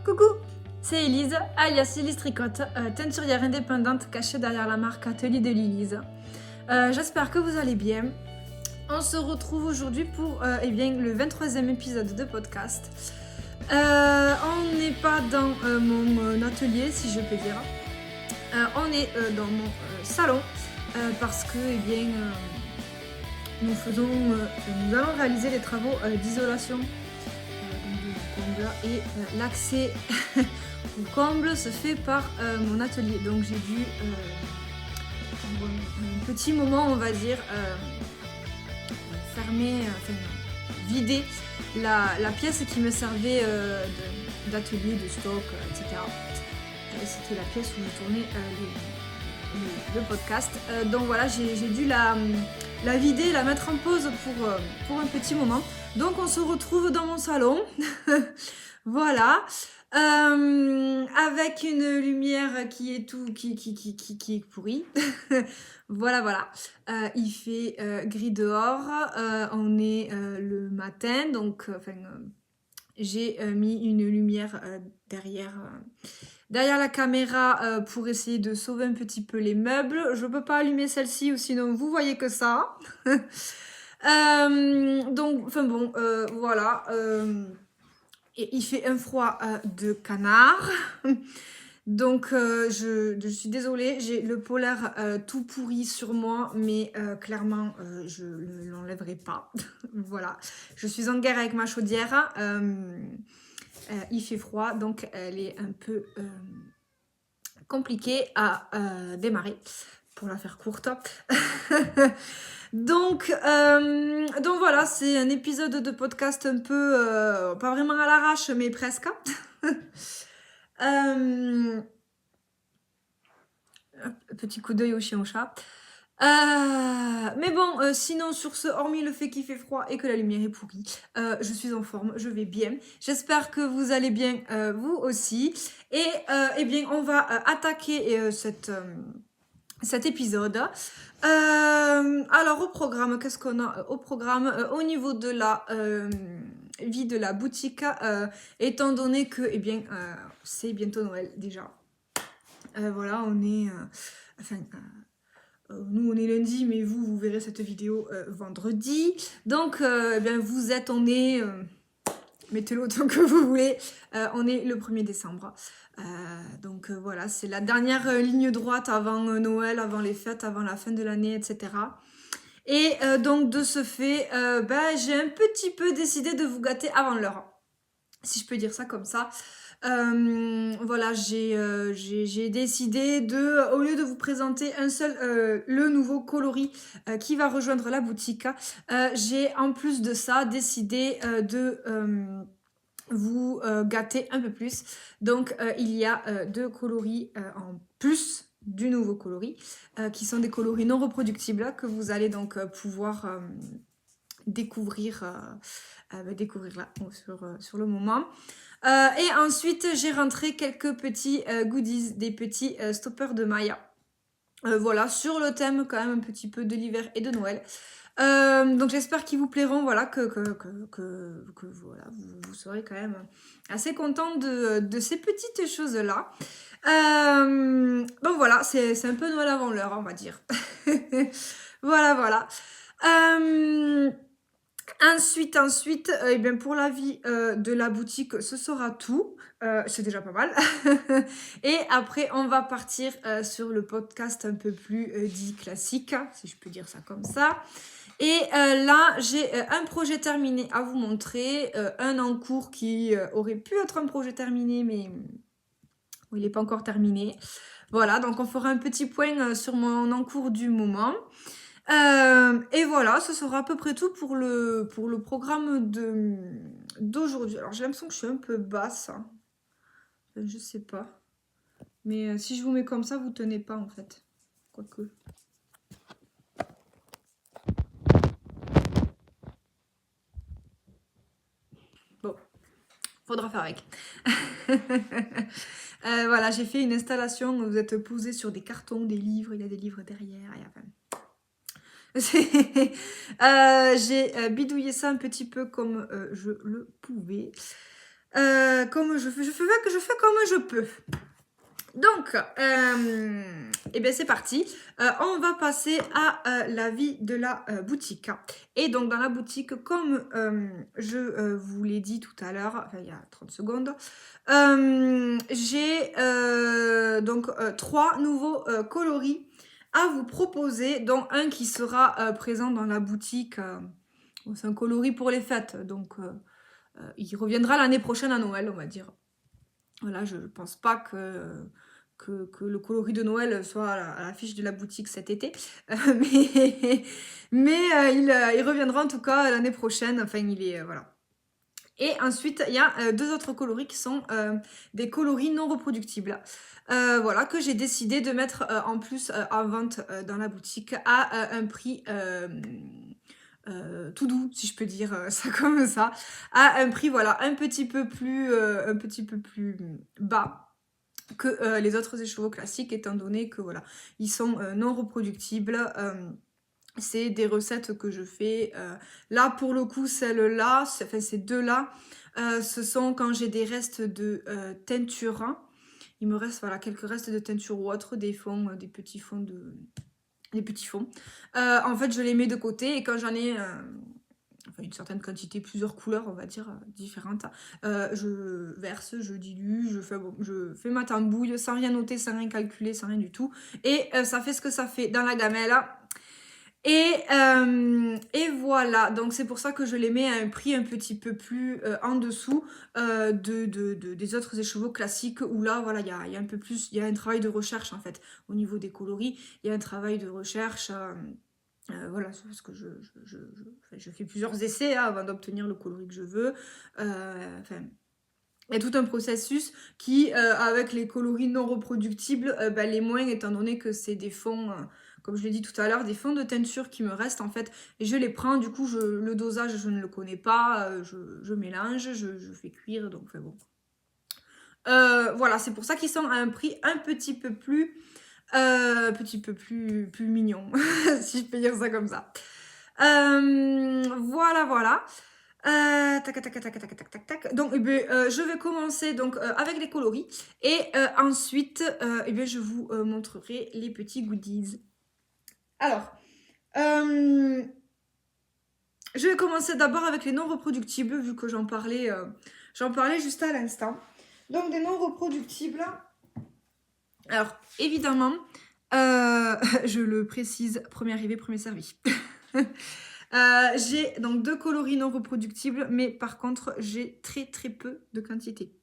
Coucou, c'est Elise, alias Elise Tricotte, teinturière indépendante cachée derrière la marque Atelier de l'Elise. J'espère que vous allez bien. On se retrouve aujourd'hui pour le 23e épisode de podcast. On n'est pas dans mon atelier, si je peux dire. On est dans mon salon parce que nous allons réaliser les travaux d'isolation du comble et l'accès au comble se fait par mon atelier. Donc j'ai dû un petit moment, on va dire, vider la pièce qui me servait d'atelier, de stock, etc. C'était la pièce où je tournais le podcast. Donc voilà, j'ai dû la vider, la mettre en pause pour un petit moment. Donc on se retrouve dans mon salon. Voilà. Avec une lumière qui est qui est pourrie. Voilà. Il fait gris dehors. On est le matin, donc j'ai mis une lumière derrière la caméra pour essayer de sauver un petit peu les meubles. Je peux pas allumer celle-ci ou sinon vous voyez que ça. Voilà. Et il fait un froid de canard. Donc je suis désolée, j'ai le polaire tout pourri sur moi, mais clairement je ne l'enlèverai pas. Voilà, je suis en guerre avec ma chaudière. Il fait froid, donc elle est un peu compliquée à démarrer, pour la faire courte. Donc voilà, c'est un épisode de podcast un peu, pas vraiment à l'arrache, mais presque. Petit coup d'œil au chien au chat. Mais bon, sinon sur ce, hormis le fait qu'il fait froid et que la lumière est pourrie, je suis en forme, je vais bien. J'espère que vous allez bien, vous aussi. Et on va attaquer cet épisode. Alors au programme, qu'est-ce qu'on a au programme au niveau de la vie de la boutique, étant donné que c'est bientôt Noël déjà. Voilà, on est nous on est lundi, mais vous verrez cette vidéo vendredi. Donc on est mettez-le autant que vous voulez, on est le 1er décembre. Donc voilà, c'est la dernière ligne droite avant Noël, avant les fêtes, avant la fin de l'année, etc. Et donc de ce fait, j'ai un petit peu décidé de vous gâter avant l'heure, si je peux dire ça comme ça. Voilà, j'ai décidé de, au lieu de vous présenter un seul, le nouveau coloris qui va rejoindre la boutique, j'ai en plus de ça décidé de vous gâter un peu plus. Donc il y a 2 coloris en plus du nouveau coloris, qui sont des coloris non reproductibles que vous allez donc pouvoir découvrir là sur le moment. Et ensuite j'ai rentré quelques petits goodies, des petits stoppers de mailles. Voilà, sur le thème quand même un petit peu de l'hiver et de Noël. Donc j'espère qu'ils vous plairont, voilà, que voilà, vous serez quand même assez content de ces petites choses-là. Donc voilà, c'est un peu Noël avant l'heure, on va dire. Voilà. Ensuite, pour la vie de la boutique, ce sera tout. C'est déjà pas mal. Et après, on va partir sur le podcast un peu plus dit classique, si je peux dire ça comme ça. Et là, j'ai un projet terminé à vous montrer, un en cours qui aurait pu être un projet terminé, mais il n'est pas encore terminé. Voilà, donc on fera un petit point sur mon en cours du moment. Et voilà, ce sera à peu près tout pour le programme d'aujourd'hui. Alors j'ai l'impression que je suis un peu basse. Hein. Je sais pas. Mais si je vous mets comme ça, vous tenez pas en fait. Quoique. Bon, faudra faire avec. Voilà, j'ai fait une installation où vous êtes posé sur des cartons, des livres, il y a des livres derrière. J'ai bidouillé ça un petit peu comme je le pouvais. Comme je fais comme je peux. Donc, et bien c'est parti. On va passer à la vie de la boutique. Et donc dans la boutique, comme je vous l'ai dit tout à l'heure, enfin, il y a 30 secondes, j'ai donc 3 nouveaux coloris à vous proposer, dont un qui sera présent dans la boutique. C'est un coloris pour les fêtes, donc il reviendra l'année prochaine à Noël, on va dire. Voilà, je pense pas que le coloris de Noël soit à l'affiche de la boutique cet été. Il reviendra en tout cas l'année prochaine. Enfin, il est... voilà. Et ensuite, il y a 2 autres coloris qui sont des coloris non reproductibles. Voilà, que j'ai décidé de mettre en plus en vente dans la boutique à un prix... tout doux, si je peux dire ça comme ça, à un prix voilà un petit peu plus bas que les autres écheveaux classiques, étant donné que voilà ils sont non reproductibles. C'est des recettes que je fais là pour le coup, celle-là, enfin ces deux-là, ce sont quand j'ai des restes de teinture. Il me reste voilà quelques restes de teinture ou autre, des fonds, des petits fonds de... des petits fonds. En fait, je les mets de côté et quand j'en ai enfin, une certaine quantité, plusieurs couleurs, on va dire, différentes, je verse, je dilue, je fais ma tambouille sans rien noter, sans rien calculer, sans rien du tout. Et ça fait ce que ça fait dans la gamelle. Et voilà, donc c'est pour ça que je les mets à un prix un petit peu plus en dessous des autres écheveaux classiques où là, voilà, il y a un peu plus, il y a un travail de recherche en fait au niveau des coloris, il y a un travail de recherche. Voilà, parce que je fais plusieurs essais avant d'obtenir le coloris que je veux. Enfin, il y a tout un processus qui, avec les coloris non reproductibles, les moins, étant donné que c'est des fonds, comme je l'ai dit tout à l'heure, des fonds de teinture qui me restent en fait. Et je les prends, du coup, le dosage, je ne le connais pas, je mélange, je fais cuire, donc enfin bon. Voilà, c'est pour ça qu'ils sont à un prix un petit peu plus mignon, si je peux dire ça comme ça. Voilà, voilà. Tac, tac, tac, tac, tac, tac, tac. Donc, je vais commencer donc, avec les coloris. Et ensuite, je vous montrerai les petits goodies. Alors, je vais commencer d'abord avec les non reproductibles, vu que j'en parlais juste à l'instant. Donc, des non reproductibles. Alors, évidemment, je le précise, premier arrivé, premier servi. J'ai donc 2 coloris non reproductibles, mais par contre, j'ai très très peu de quantité.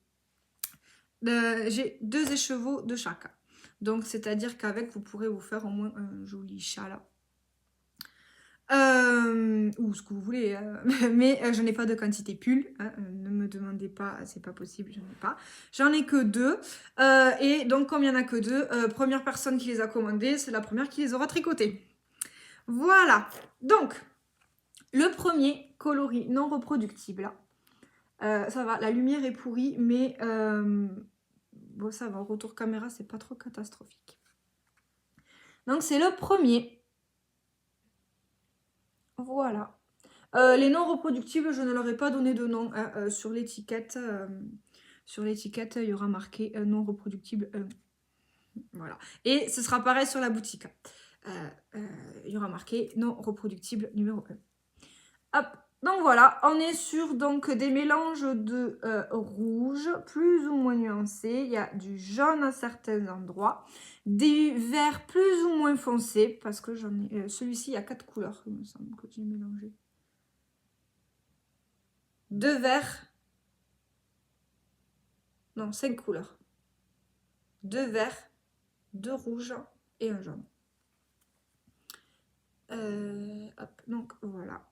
J'ai 2 écheveaux de chaque. Donc, c'est-à-dire qu'avec, vous pourrez vous faire au moins un joli chat là. Ou ce que vous voulez, mais je n'ai pas de quantité pull, hein, ne me demandez pas, c'est pas possible, je n'en ai pas. J'en ai que 2, et donc comme il n'y en a que 2, première personne qui les a commandés, c'est la première qui les aura tricotés. Voilà, donc le premier coloris non reproductible, ça va, la lumière est pourrie, mais bon ça va, en retour caméra c'est pas trop catastrophique. Donc c'est le premier. Voilà. Les non reproductibles, je ne leur ai pas donné de nom hein, sur l'étiquette. Sur l'étiquette, il y aura marqué non reproductible. Voilà. Et ce sera pareil sur la boutique. Il y aura marqué non reproductible numéro 1. Hop. Donc voilà, on est sur donc, des mélanges de rouge plus ou moins nuancés. Il y a du jaune à certains endroits. Des verts plus ou moins foncés. Parce que j'en ai. Celui-ci, il y a 4 couleurs, il me semble que j'ai mélangé. 2 verts. Non, 5 couleurs. 2 verts, 2 rouges et un jaune. Hop, donc voilà.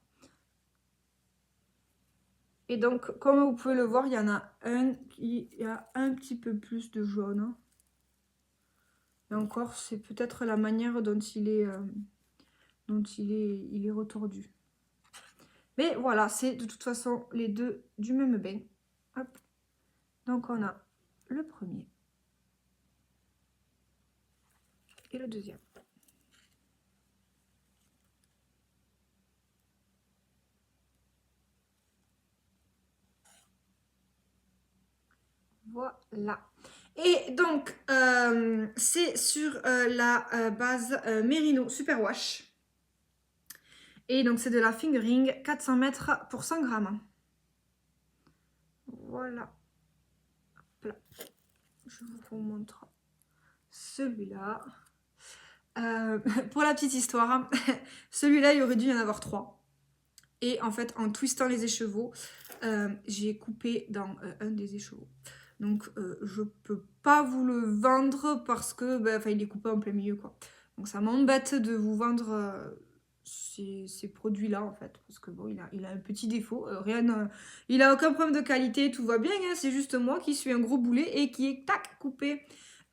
Et donc, comme vous pouvez le voir, il y en a un qui a un petit peu plus de jaune. Et encore, c'est peut-être la manière dont il est retordu. Mais voilà, c'est de toute façon les deux du même bain. Hop. Donc on a le premier et le deuxième. Voilà. Et donc, c'est sur la base Merino Superwash. Et donc, c'est de la fingering 400 mètres pour 100 grammes. Voilà. Hop là. Je vous montre celui-là. Pour la petite histoire, celui-là, il aurait dû y en avoir 3. Et en fait, en twistant les écheveaux, j'ai coupé dans un des écheveaux. Donc, je peux pas vous le vendre parce que il est coupé en plein milieu, quoi. Donc, ça m'embête de vous vendre ces produits-là, en fait. Parce que bon, il a un petit défaut. Il a aucun problème de qualité, tout va bien. Hein, c'est juste moi qui suis un gros boulet et qui est, tac, coupé.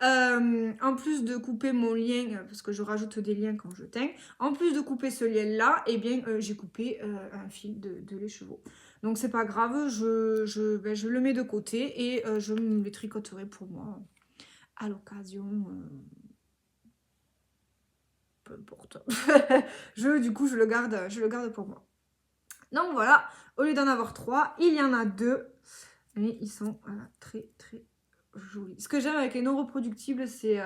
En plus de couper mon lien, parce que je rajoute des liens quand je teins, en plus de couper ce lien-là, eh bien, j'ai coupé un fil de l'écheveau. Donc, c'est pas grave, je le mets de côté et je me les tricoterai pour moi à l'occasion. Peu importe. Du coup, je le garde pour moi. Donc, voilà, au lieu d'en avoir 3, il y en a 2. Mais ils sont très, très jolis. Ce que j'aime avec les non reproductibles, c'est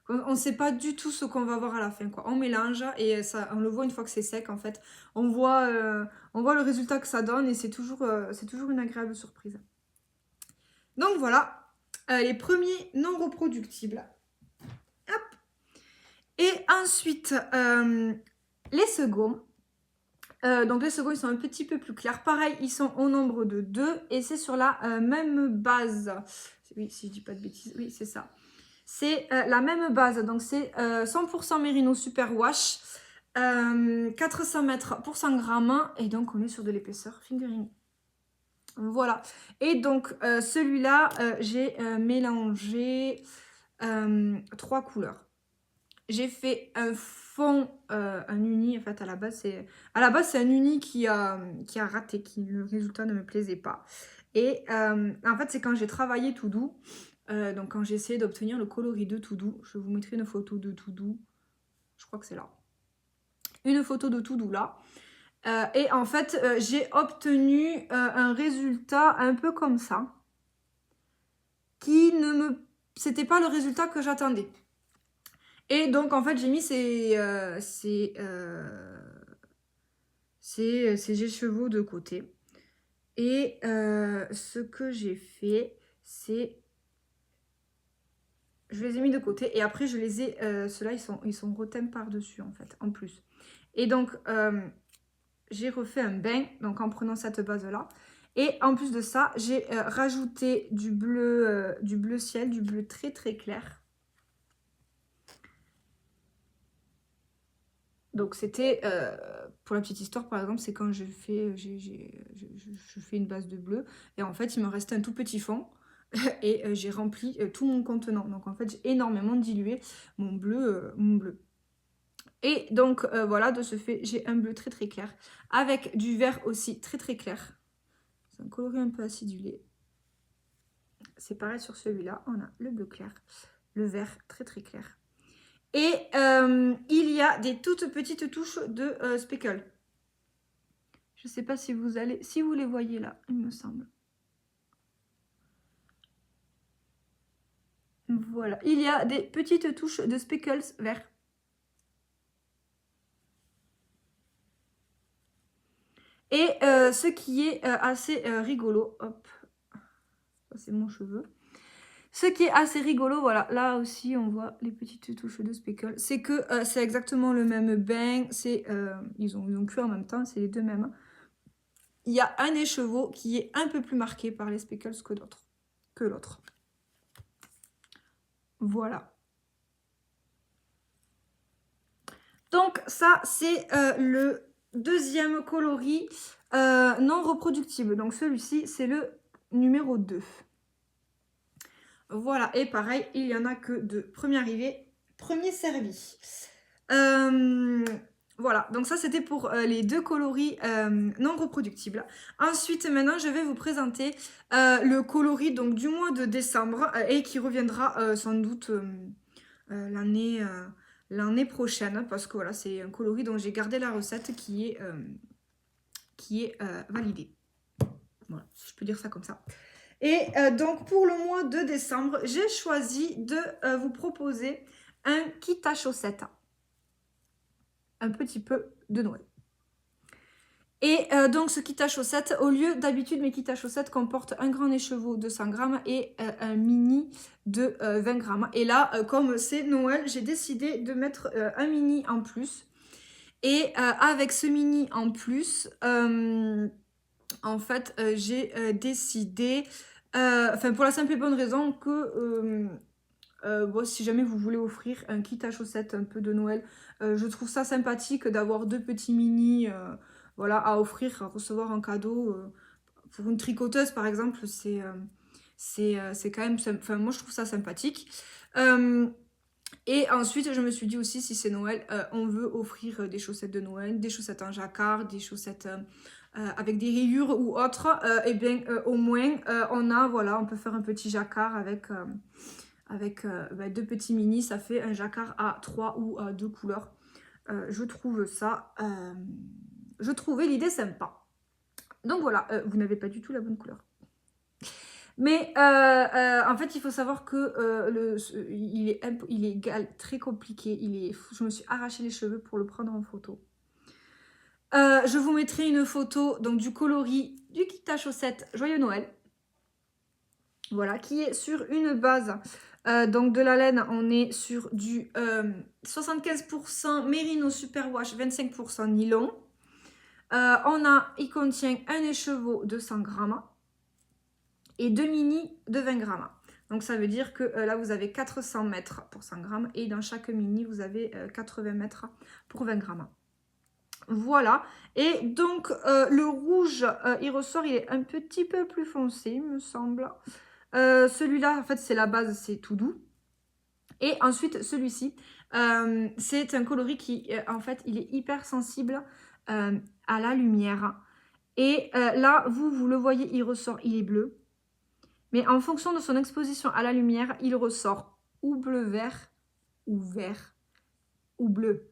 on ne sait pas du tout ce qu'on va voir à la fin, quoi. On mélange et ça, on le voit une fois que c'est sec, en fait. On voit le résultat que ça donne et c'est toujours une agréable surprise. Donc voilà, les premiers non reproductibles. Hop. Et ensuite, les seconds. Donc les seconds, ils sont un petit peu plus clairs. Pareil, ils sont au nombre de 2 et c'est sur la même base. Oui, si je dis pas de bêtises, oui, c'est ça. C'est la même base, donc c'est 100% Merino Superwash, 400 mètres pour 100 grammes, et donc on est sur de l'épaisseur fingering. Voilà, et donc celui-là, j'ai mélangé 3 couleurs. J'ai fait un fond, un uni, en fait à la base c'est un uni qui a raté, le résultat ne me plaisait pas. Et en fait c'est quand j'ai travaillé tout doux, donc quand j'ai essayé d'obtenir le coloris de tout doux, je vous mettrai une photo de tout doux, je crois que c'est là. Une photo de tout doux là. Et en fait j'ai obtenu un résultat un peu comme ça, qui ne me... C'était pas le résultat que j'attendais. Et donc, en fait, j'ai mis ces écheveaux de côté. Et ce que j'ai fait, c'est... Je les ai mis de côté et après, je les ai... Ceux-là, ils sont reteints par-dessus, en fait, en plus. Et donc, j'ai refait un bain, donc en prenant cette base-là. Et en plus de ça, j'ai rajouté du bleu ciel, du bleu très, très clair. Donc c'était, pour la petite histoire par exemple, c'est quand je fais une base de bleu et en fait il me restait un tout petit fond et j'ai rempli tout mon contenant. Donc en fait j'ai énormément dilué mon bleu. Et donc voilà, de ce fait j'ai un bleu très très clair avec du vert aussi très très clair. C'est un coloris un peu acidulé. C'est pareil sur celui-là, on a le bleu clair, le vert très très clair. Et il y a des toutes petites touches de speckle. Je ne sais pas si vous les voyez là, il me semble. Voilà, il y a des petites touches de speckles verts. Et ce qui est assez rigolo, hop, c'est mon cheveu. Ce qui est assez rigolo, voilà, là aussi on voit les petites touches de speckle. C'est que c'est exactement le même bain, ils ont cuit en même temps, c'est les deux mêmes. Il y a un écheveau qui est un peu plus marqué par les speckles que l'autre. Voilà. Donc ça, c'est le deuxième coloris non reproductible. Donc celui-ci, c'est le numéro 2. Voilà, et pareil, il n'y en a que 2. Premier arrivé, premier servi. Voilà, donc ça c'était pour les 2 coloris non reproductibles. Ensuite, maintenant, je vais vous présenter le coloris donc, du mois de décembre et qui reviendra sans doute l'année prochaine, parce que voilà, c'est un coloris dont j'ai gardé la recette qui est validée. Voilà, si je peux dire ça comme ça. Et donc pour le mois de décembre, j'ai choisi de vous proposer un kit à chaussettes. Un petit peu de Noël. Et donc ce kit à chaussettes, au lieu d'habitude, mes kits à chaussettes comportent un grand écheveau de 100 grammes et un mini de 20 grammes. Et là, comme c'est Noël, j'ai décidé de mettre un mini en plus. Et avec ce mini en plus, en fait, j'ai décidé, enfin pour la simple et bonne raison que bon, si jamais vous voulez offrir un kit à chaussettes un peu de Noël, je trouve ça sympathique d'avoir 2 petits mini voilà, à offrir, à recevoir en cadeau. Pour une tricoteuse, par exemple, c'est quand même... Enfin, moi, je trouve ça sympathique. Et ensuite, je me suis dit aussi, si c'est Noël, on veut offrir des chaussettes de Noël, des chaussettes en jacquard, des chaussettes avec des rayures ou autres. Et bien, au moins, voilà, on peut faire un petit jacquard avec... Avec 2 petits mini, ça fait un jacquard à 3 ou à 2 couleurs. Je trouvais l'idée sympa. Donc voilà, vous n'avez pas du tout la bonne couleur. Mais en fait, il faut savoir que il est très compliqué. Je me suis arraché les cheveux pour le prendre en photo. Je vous mettrai une photo donc, du coloris du kit à chaussettes Joyeux Noël. Voilà, qui est sur une base donc de la laine, on est sur du 75% Merino Superwash, 25% nylon. Il contient un écheveau de 100 grammes et 2 mini de 20 grammes. Donc ça veut dire que là vous avez 400 mètres pour 100 grammes et dans chaque mini vous avez 80 mètres pour 20 grammes. Voilà, et donc le rouge, il ressort, il est un petit peu plus foncé, il me semble. Celui-là, en fait, c'est la base, c'est tout doux. Et ensuite, celui-ci, c'est un coloris qui, en fait, il est hyper sensible à la lumière. Et là, vous le voyez, il ressort, il est bleu. Mais en fonction de son exposition à la lumière, il ressort ou bleu-vert, ou vert, ou bleu.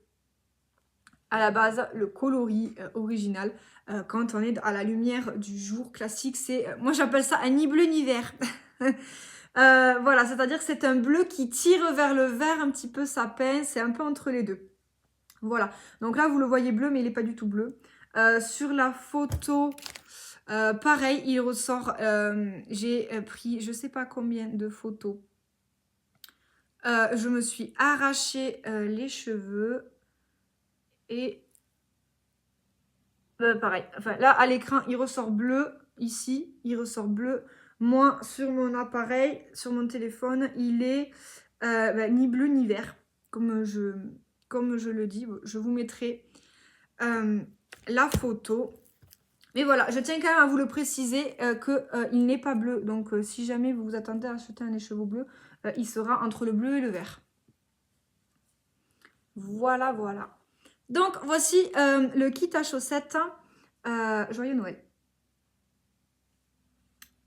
À la base, le coloris original, quand on est à la lumière du jour classique, c'est, moi j'appelle ça un ni bleu ni vert. Voilà, c'est-à-dire que c'est un bleu qui tire vers le vert un petit peu sapin, c'est un peu entre les deux. Voilà, donc là vous le voyez bleu, mais il n'est pas du tout bleu. Sur la photo, pareil, il ressort, j'ai pris je sais pas combien de photos. Je me suis arraché les cheveux et pareil, enfin là à l'écran il ressort bleu, ici il ressort bleu. Moi sur mon appareil, sur mon téléphone, il est ni bleu ni vert, comme je le dis. Je vous mettrai la photo. Mais voilà, je tiens quand même à vous le préciser qu'il n'est pas bleu. Donc si jamais vous vous attendez à acheter un écheveau bleu, il sera entre le bleu et le vert. Voilà, voilà. Donc voici le kit à chaussettes. Joyeux Noël.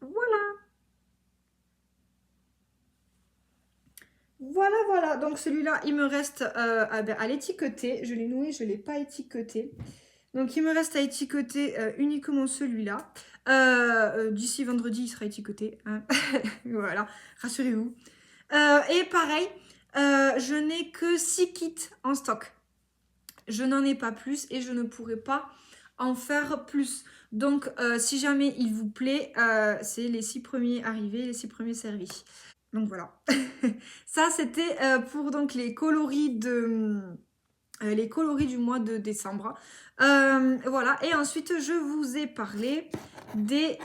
Voilà. Voilà, voilà. Donc celui-là, il me reste à l'étiqueter. Je l'ai noué, je ne l'ai pas étiqueté. Donc il me reste à étiqueter uniquement celui-là. D'ici vendredi, il sera étiqueté. Hein. Voilà, rassurez-vous. Et pareil, je n'ai que 6 kits en stock. Je n'en ai pas plus et je ne pourrai pas en faire plus. Donc si jamais il vous plaît, c'est les 6 premiers arrivés, les 6 premiers servis. Donc voilà. Ça c'était pour donc les coloris du mois de décembre. Voilà, et ensuite je vous ai parlé des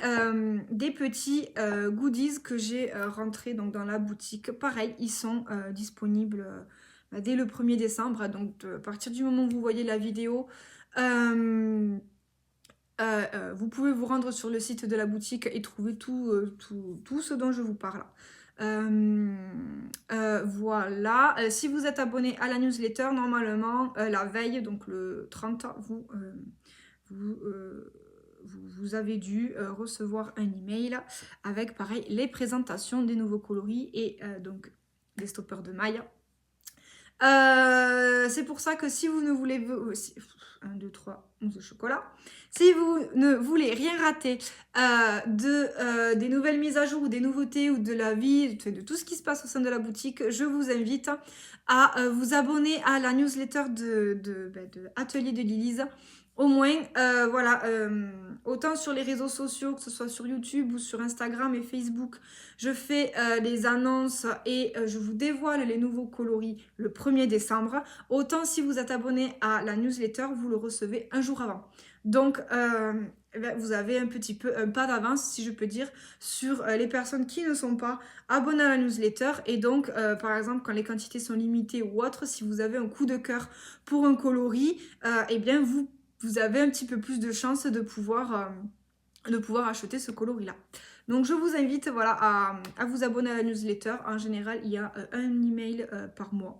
petits goodies que j'ai rentrés donc, dans la boutique. Pareil, ils sont disponibles dès le 1er décembre. Donc à partir du moment où vous voyez la vidéo, vous pouvez vous rendre sur le site de la boutique et trouver tout ce dont je vous parle. Voilà, si vous êtes abonné à la newsletter, normalement la veille, donc le 30, vous avez dû recevoir un email avec pareil les présentations des nouveaux coloris et donc des stoppers de mailles. C'est pour ça que si vous ne voulez... 1, 2, 3, 11 chocolat. Si vous ne voulez rien rater des nouvelles mises à jour ou des nouveautés ou de la vie, de tout ce qui se passe au sein de la boutique, je vous invite à vous abonner à la newsletter de Atelier de Lilise. Au moins, voilà, autant sur les réseaux sociaux, que ce soit sur YouTube ou sur Instagram et Facebook, je fais les annonces et je vous dévoile les nouveaux coloris le 1er décembre. Autant si vous êtes abonné à la newsletter, vous le recevez un jour avant. Donc, vous avez un petit peu un pas d'avance, si je peux dire, sur les personnes qui ne sont pas abonnées à la newsletter. Et donc, par exemple, quand les quantités sont limitées ou autres, si vous avez un coup de cœur pour un coloris, eh bien, vous avez un petit peu plus de chances de pouvoir acheter ce coloris-là. Donc, je vous invite voilà, à vous abonner à la newsletter. En général, il y a un email par mois.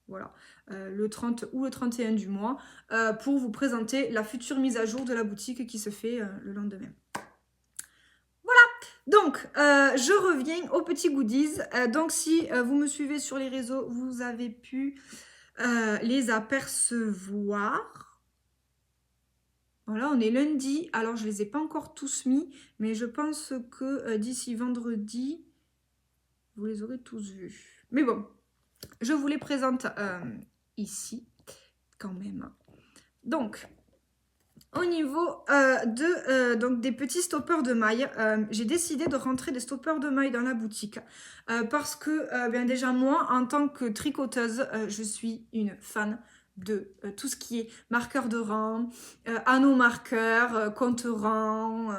Voilà, le 30 ou le 31 du mois, pour vous présenter la future mise à jour de la boutique qui se fait le lendemain. Voilà, donc je reviens aux petits goodies. Donc si vous me suivez sur les réseaux, vous avez pu les apercevoir. Voilà, on est lundi, alors je ne les ai pas encore tous mis, mais je pense que d'ici vendredi, vous les aurez tous vus. Mais bon, je vous les présente ici, quand même. Donc, au niveau donc des petits stoppers de mailles, j'ai décidé de rentrer des stoppers de mailles dans la boutique. Parce que, bien déjà, moi, en tant que tricoteuse, je suis une fan de tout ce qui est marqueur de rang, anneaux marqueurs, compte rang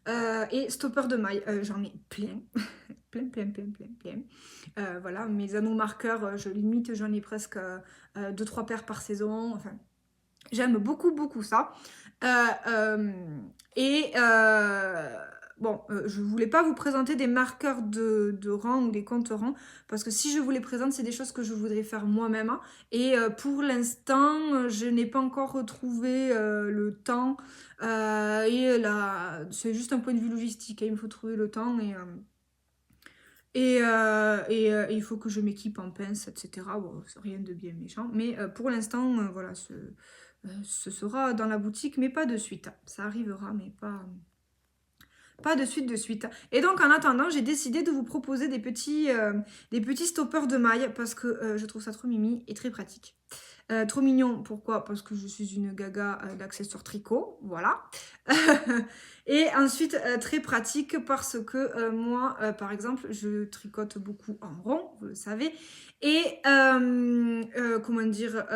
et stopper de mailles. J'en ai plein. plein. Voilà, mes anneaux marqueurs, je limite, j'en ai presque 2-3 paires par saison. Enfin, j'aime beaucoup ça. Bon, je voulais pas vous présenter des marqueurs de rang ou des comptes rangs, parce que si je vous les présente, c'est des choses que je voudrais faire moi-même. Et pour l'instant, je n'ai pas encore retrouvé le temps. C'est juste un point de vue logistique. Il me faut trouver le temps et il faut que je m'équipe en pince, etc. Bon, c'est rien de bien méchant. Mais pour l'instant, voilà, ce sera dans la boutique, mais pas de suite. Ça arrivera, mais pas de suite. Et donc, en attendant, j'ai décidé de vous proposer des petits stoppers de mailles parce que je trouve ça trop mimi et très pratique. Trop mignon, pourquoi? Parce que je suis une gaga d'accessoires tricot, voilà. Et ensuite, très pratique parce que moi, par exemple, je tricote beaucoup en rond, vous le savez. Et, comment dire,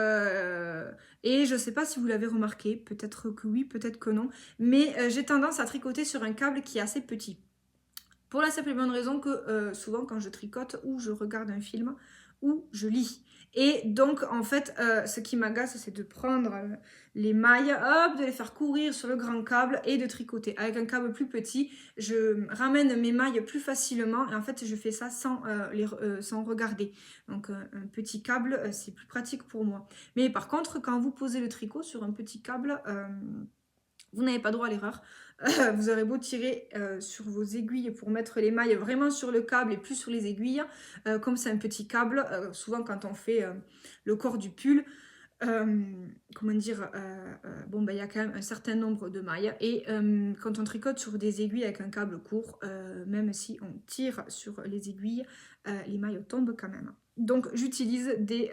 et je sais pas si vous l'avez remarqué, peut-être que oui, peut-être que non, mais j'ai tendance à tricoter sur un câble qui est assez petit. Pour la simple et bonne raison que souvent quand je tricote, ou je regarde un film, ou je lis. Et donc, en fait, ce qui m'agace, c'est de prendre les mailles, hop, de les faire courir sur le grand câble et de tricoter. Avec un câble plus petit, je ramène mes mailles plus facilement et en fait, je fais ça sans regarder. Donc, un petit câble, c'est plus pratique pour moi. Mais par contre, quand vous posez le tricot sur un petit câble, vous n'avez pas droit à l'erreur. Vous aurez beau tirer sur vos aiguilles pour mettre les mailles vraiment sur le câble et plus sur les aiguilles. Comme c'est un petit câble, souvent quand on fait le corps du pull, comment dire, bon, il y a quand même un certain nombre de mailles. Et quand on tricote sur des aiguilles avec un câble court, même si on tire sur les aiguilles, les mailles tombent quand même. Donc j'utilise des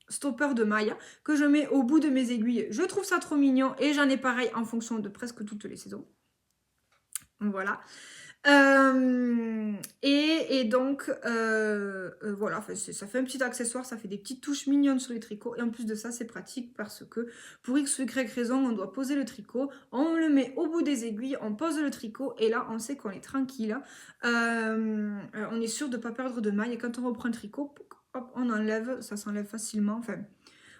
stoppers de mailles que je mets au bout de mes aiguilles. Je trouve ça trop mignon et j'en ai pareil en fonction de presque toutes les saisons. Voilà. Et donc, voilà, ça fait un petit accessoire, ça fait des petites touches mignonnes sur les tricots. Et en plus de ça, c'est pratique parce que pour X ou Y raison, on doit poser le tricot. On le met au bout des aiguilles, on pose le tricot et là, on sait qu'on est tranquille. On est sûr de ne pas perdre de maille. Et quand on reprend le tricot, hop, on enlève, ça s'enlève facilement. Enfin,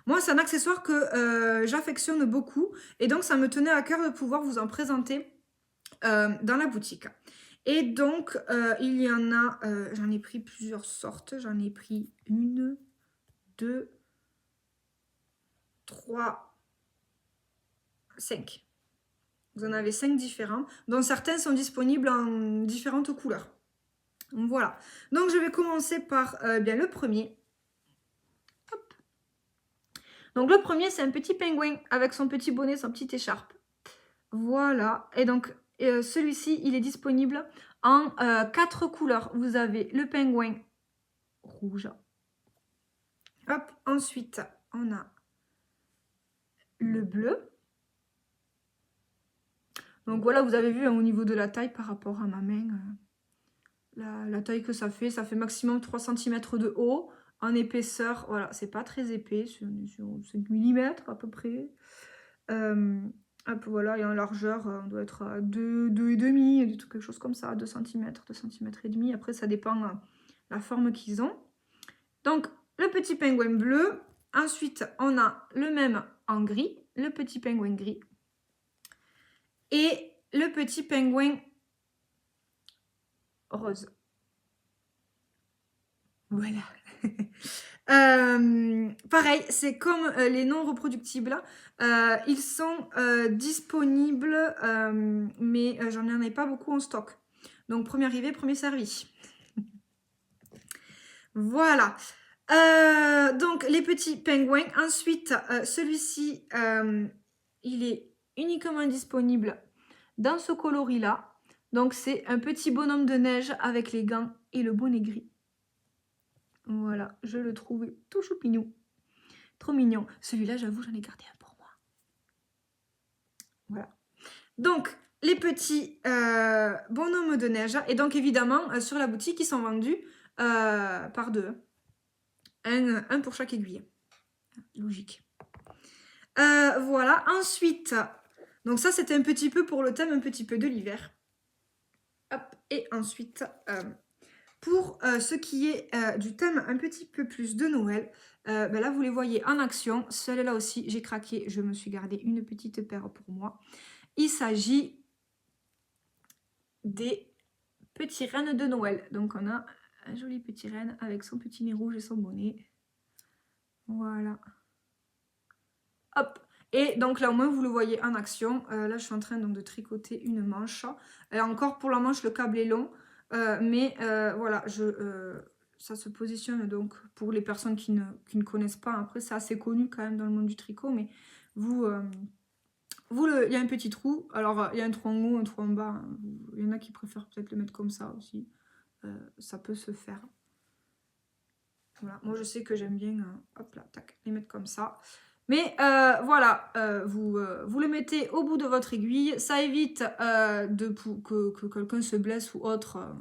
moi, c'est un accessoire que j'affectionne beaucoup. Et donc, ça me tenait à cœur de pouvoir vous en présenter dans la boutique. Et donc, il y en a, j'en ai pris plusieurs sortes. J'en ai pris 1, 2, 3, 5. Vous en avez 5 différents, dont certains sont disponibles en différentes couleurs. Voilà. Donc, je vais commencer par bien le premier. Donc le premier, c'est un petit pingouin avec son petit bonnet, son petite écharpe. Voilà. Et donc celui-ci, il est disponible en 4 couleurs. Vous avez le pingouin rouge. Hop, ensuite, on a le bleu. Donc voilà, vous avez vu hein, au niveau de la taille par rapport à ma main, la taille que ça fait maximum 3 cm de haut. En épaisseur, voilà, c'est pas très épais, c'est 5 mm à peu près. Hop, voilà, et en largeur, on doit être à 2,5, quelque chose comme ça, 2 cm, 2 cm et demi. Après, ça dépend la forme qu'ils ont. Donc, le petit pingouin bleu. Ensuite, on a le même en gris, le petit pingouin gris. Et le petit pingouin rose. Voilà. Pareil, c'est comme les non reproductibles. Ils sont disponibles, mais j'en ai pas beaucoup en stock. Donc, premier arrivé, premier servi. Voilà. Donc, les petits pingouins. Ensuite, celui-ci, il est uniquement disponible dans ce coloris-là. Donc, c'est un petit bonhomme de neige avec les gants et le bonnet gris. Voilà, je le trouvais tout choupignon. Trop mignon. Celui-là, j'avoue, j'en ai gardé un pour moi. Voilà. Donc, les petits bonhommes de neige. Et donc, évidemment, sur la boutique, ils sont vendus par deux. Un pour chaque aiguille. Logique. Voilà. Ensuite, donc ça, c'était un petit peu pour le thème, un petit peu de l'hiver. Hop. Et ensuite, pour ce qui est du thème un petit peu plus de Noël, ben là, vous les voyez en action. Celle-là aussi, j'ai craqué. Je me suis gardé une petite paire pour moi. Il s'agit des petits rennes de Noël. Donc, on a un joli petit renne avec son petit nez rouge et son bonnet. Voilà. Hop. Et donc là, au moins, vous le voyez en action. Là, je suis en train donc, de tricoter une manche. Encore, pour la manche, le câble est long. Mais voilà, ça se positionne donc pour les personnes qui ne connaissent pas. Après, c'est assez connu quand même dans le monde du tricot. Mais il y a un petit trou. Alors, il y a un trou en haut, un trou en bas. Il y en a qui préfèrent peut-être le mettre comme ça aussi. Ça peut se faire. Voilà. Moi, je sais que j'aime bien hop là, tac, les mettre comme ça. Mais voilà, vous le mettez au bout de votre aiguille. Ça évite que quelqu'un se blesse ou autre.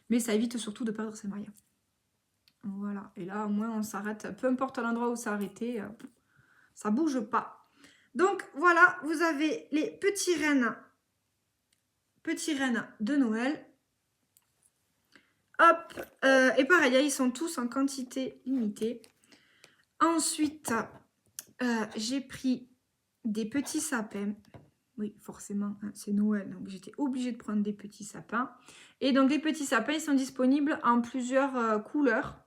Mais ça évite surtout de perdre ses mailles. Voilà. Et là, au moins, on s'arrête. Peu importe l'endroit où ça arrêté, ça bouge pas. Donc, voilà, vous avez les petits rennes de Noël. Hop. Et pareil, ils sont tous en quantité limitée. Ensuite, j'ai pris des petits sapins. Oui, forcément, hein, c'est Noël, donc j'étais obligée de prendre des petits sapins. Et donc, les petits sapins, ils sont disponibles en plusieurs couleurs.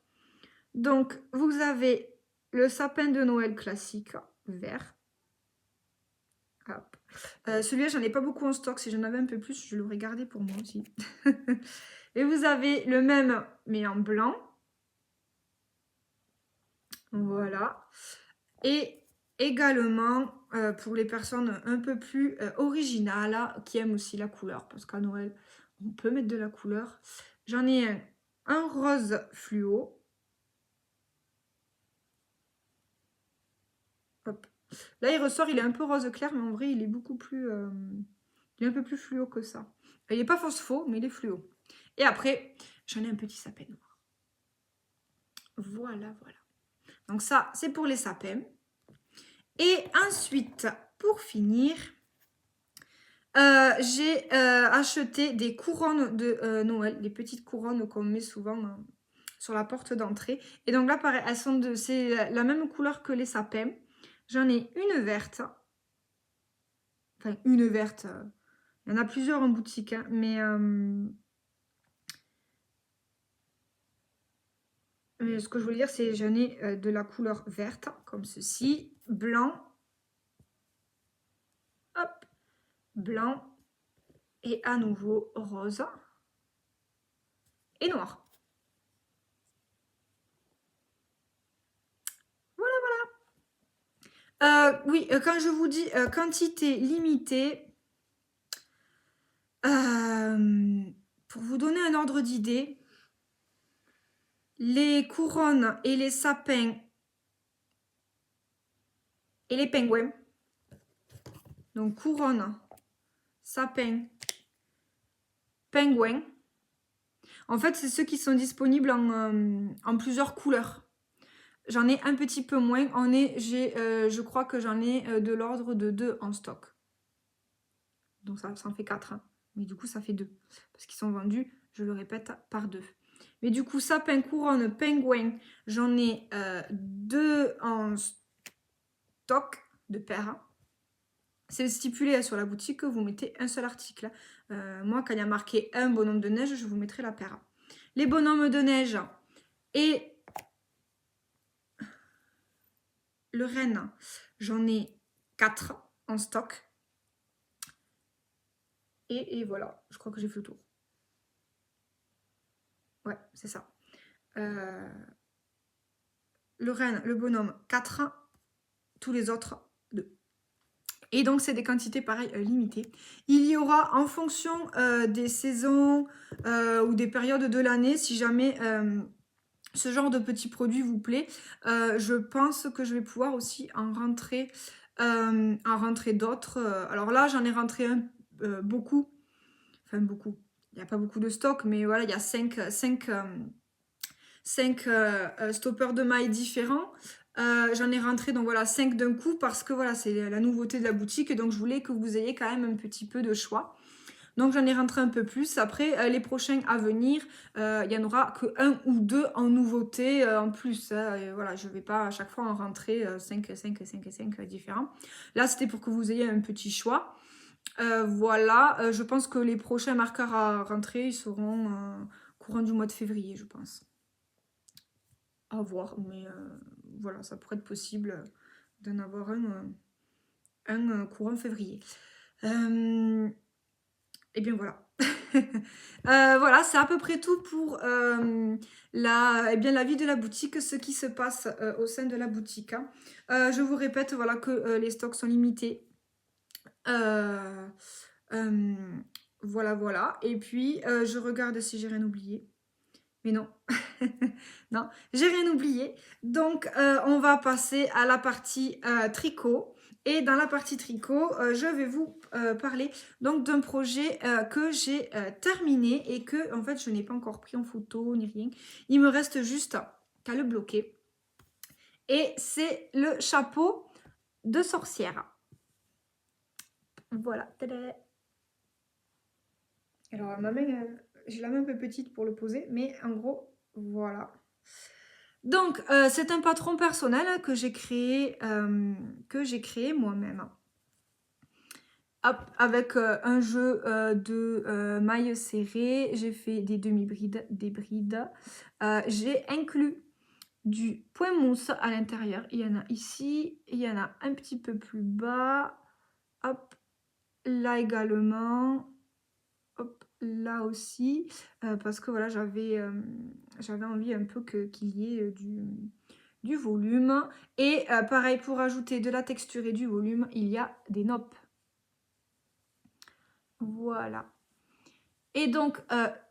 Donc, vous avez le sapin de Noël classique, vert. Celui-là, j'en ai pas beaucoup en stock. Si j'en avais un peu plus, je l'aurais gardé pour moi aussi. Et vous avez le même, mais en blanc. Voilà. Et également, pour les personnes un peu plus originales, qui aiment aussi la couleur, parce qu'à Noël, on peut mettre de la couleur. J'en ai un rose fluo. Hop. Là, il ressort, il est un peu rose clair, mais en vrai, il est beaucoup plus... il est un peu plus fluo que ça. Il n'est pas phospho, mais il est fluo. Et après, j'en ai un petit sapin noir. Voilà, voilà. Donc ça, c'est pour les sapins. Et ensuite, pour finir, j'ai acheté des couronnes de Noël, des petites couronnes qu'on met souvent sur la porte d'entrée. Et donc là, pareil, c'est la même couleur que les sapins. J'en ai une verte. Enfin, une verte. Il y en a plusieurs en boutique, hein, mais ce que je voulais dire, c'est j'en ai de la couleur verte, comme ceci, blanc, hop, blanc, et à nouveau rose et noir. Voilà, voilà. Oui, quand je vous dis quantité limitée, pour vous donner un ordre d'idée, les couronnes et les sapins et les pingouins, donc couronne, sapin, pingouin, en fait, c'est ceux qui sont disponibles en plusieurs couleurs. J'en ai un petit peu moins. Je crois que j'en ai de l'ordre de 2 en stock. Donc ça en fait 4. Hein. Mais du coup, ça fait 2. Parce qu'ils sont vendus, je le répète, par 2. Mais du coup, sapin, couronne, pingouin, j'en ai 2 en stock de paires. C'est stipulé sur la boutique que vous mettez un seul article. Moi, quand il y a marqué un bonhomme de neige, je vous mettrai la paire. Les bonhommes de neige et le renne, j'en ai 4 en stock. Et voilà, je crois que j'ai fait le tour. Ouais, c'est ça. Le renne, le bonhomme, 4. Tous les autres, 2. Et donc, c'est des quantités, pareil, limitées. Il y aura, en fonction des saisons ou des périodes de l'année, si jamais ce genre de petits produits vous plaît, je pense que je vais pouvoir aussi en rentrer d'autres. Alors là, j'en ai rentré beaucoup. Enfin, beaucoup. Il n'y a pas beaucoup de stock, mais voilà, il y a 5 stoppers de mailles différents. J'en ai rentré donc voilà 5 d'un coup parce que voilà c'est la nouveauté de la boutique et donc je voulais que vous ayez quand même un petit peu de choix. Donc j'en ai rentré un peu plus. Après les prochains à venir, il y en aura que 1 ou 2 en nouveauté en plus. Hein. Voilà, je ne vais pas à chaque fois en rentrer 5 différents. Là c'était pour que vous ayez un petit choix. Voilà, je pense que les prochains marqueurs à rentrer, ils seront courant du mois de février, je pense. À voir, mais voilà, ça pourrait être possible d'en avoir un courant février. Et bien voilà. Voilà, c'est à peu près tout pour la vie de la boutique, ce qui se passe au sein de la boutique. Hein. Je vous répète voilà, que les stocks sont limités. Voilà, voilà. Et puis, je regarde si j'ai rien oublié. Mais non, non, j'ai rien oublié. Donc, on va passer à la partie tricot. Et dans la partie tricot, je vais vous parler donc d'un projet que j'ai terminé et que, en fait, je n'ai pas encore pris en photo ni rien. Il me reste juste qu'à le bloquer. Et c'est le chapeau de sorcière. Voilà. Tada. Alors, ma main, j'ai la main un peu petite pour le poser, mais en gros, voilà. Donc, c'est un patron personnel que j'ai créé moi-même. Hop, avec un jeu de mailles serrées, j'ai fait des demi-brides, des brides. J'ai inclus du point mousse à l'intérieur. Il y en a ici, il y en a un petit peu plus bas. Hop, là également. Hop, là aussi, parce que voilà, j'avais envie un peu qu'il y ait du volume. Et pareil, pour ajouter de la texture et du volume, il y a des noppes. Voilà. Et donc,